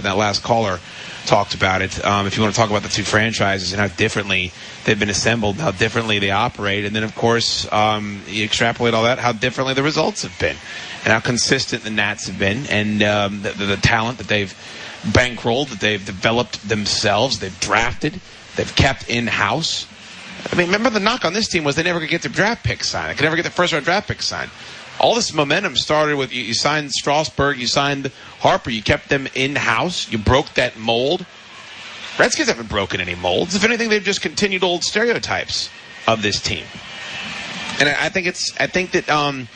and that last caller talked about it. If you want to talk about the two franchises and how differently they've been assembled, how differently they operate, and then, of course, you extrapolate all that, how differently the results have been, and how consistent the Nats have been, and the talent that they've bankrolled, that they've developed themselves, they've drafted, they've kept in-house. I mean, remember the knock on this team was they never could get their draft pick signed. They could never get their first-round draft pick signed. All this momentum started with you signed Strasburg, you signed Harper, you kept them in-house, you broke that mold. Redskins haven't broken any molds. If anything, they've just continued old stereotypes of this team. And I think that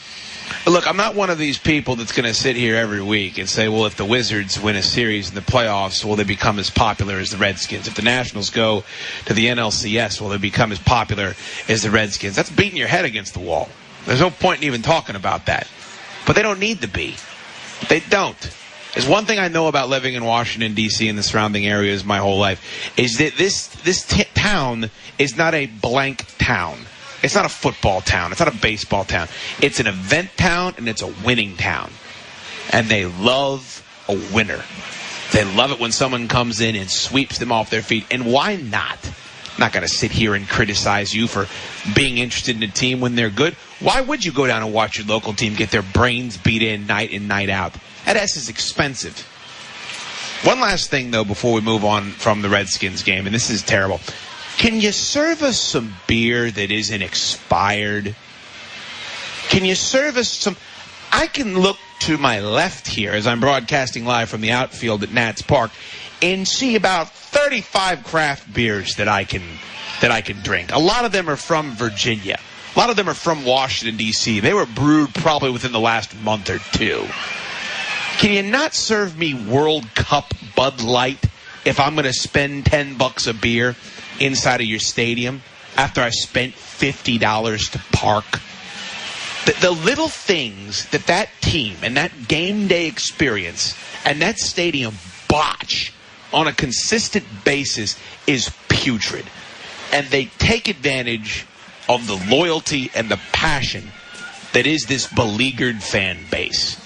look, I'm not one of these people that's going to sit here every week and say, well, if the Wizards win a series in the playoffs, will they become as popular as the Redskins? If the Nationals go to the NLCS, will they become as popular as the Redskins? That's beating your head against the wall. There's no point in even talking about that. But they don't need to be. They don't. There's one thing I know about living in Washington, D.C. and the surrounding areas my whole life, is that this town is not a blank town. It's not a football town. It's not a baseball town. It's an event town, and it's a winning town. And they love a winner. They love it when someone comes in and sweeps them off their feet. And why not? I'm not going to sit here and criticize you for being interested in a team when they're good. Why would you go down and watch your local team get their brains beat in night out? That is expensive. One last thing, though, before we move on from the Redskins game, and this is terrible. Can you serve us some beer that isn't expired? Can you serve us some... I can look to my left here as I'm broadcasting live from the outfield at Nats Park and see about 35 craft beers that I can drink. A lot of them are from Virginia. A lot of them are from Washington, D.C. They were brewed probably within the last month or two. Can you not serve me World Cup Bud Light if I'm going to spend $10 a beer inside of your stadium after I spent $50 to park? The little things that team and that game day experience and that stadium botch on a consistent basis is putrid. And they take advantage of the loyalty and the passion that is this beleaguered fan base.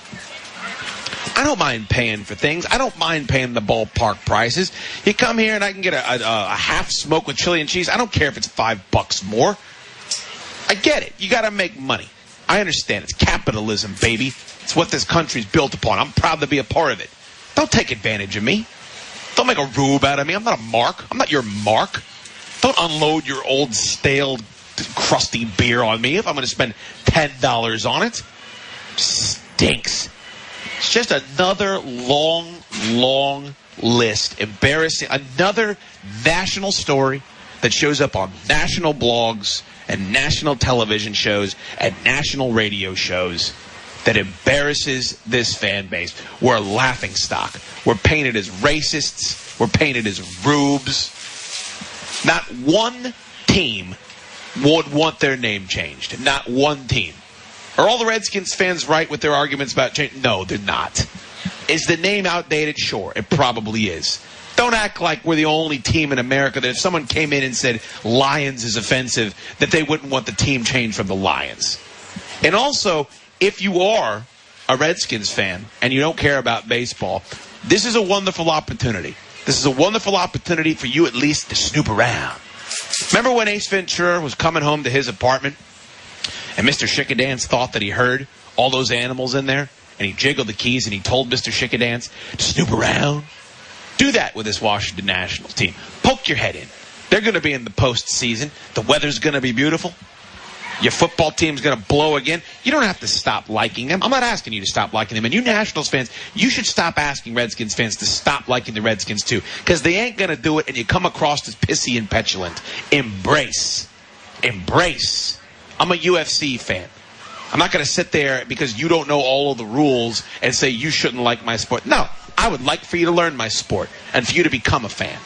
I don't mind paying for things. I don't mind paying the ballpark prices. You come here and I can get a half smoke with chili and cheese. I don't care if it's $5 more. I get it. You got to make money. I understand. It's capitalism, baby. It's what this country's built upon. I'm proud to be a part of it. Don't take advantage of me. Don't make a rube out of me. I'm not a mark. I'm not your mark. Don't unload your old, stale, crusty beer on me if I'm going to spend $10 on it. Stinks. It's just another long list. Embarrassing. Another national story that shows up on national blogs and national television shows and national radio shows that embarrasses this fan base. We're a laughingstock. We're painted as racists. We're painted as rubes. Not one team would want their name changed. Not one team. Are all the Redskins fans right with their arguments about change? No, they're not. Is the name outdated? Sure, it probably is. Don't act like we're the only team in America that if someone came in and said Lions is offensive, that they wouldn't want the team changed from the Lions. And also, if you are a Redskins fan and you don't care about baseball, this is a wonderful opportunity. This is a wonderful opportunity for you at least to snoop around. Remember when Ace Ventura was coming home to his apartment and Mr. Chickadance thought that he heard all those animals in there and he jiggled the keys and he told Mr. Chickadance to snoop around? Do that with this Washington Nationals team. Poke your head in. They're going to be in the postseason. The weather's going to be beautiful. Your football team's going to blow again. You don't have to stop liking them. I'm not asking you to stop liking them. And you Nationals fans, you should stop asking Redskins fans to stop liking the Redskins too. Because they ain't going to do it and you come across as pissy and petulant. Embrace. Embrace. I'm a UFC fan. I'm not going to sit there because you don't know all of the rules and say you shouldn't like my sport. No, I would like for you to learn my sport and for you to become a fan.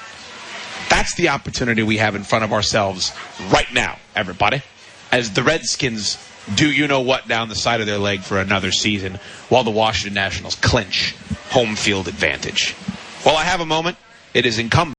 That's the opportunity we have in front of ourselves right now, everybody. As the Redskins do you-know-what down the side of their leg for another season while the Washington Nationals clinch home field advantage. While I have a moment, it is incumbent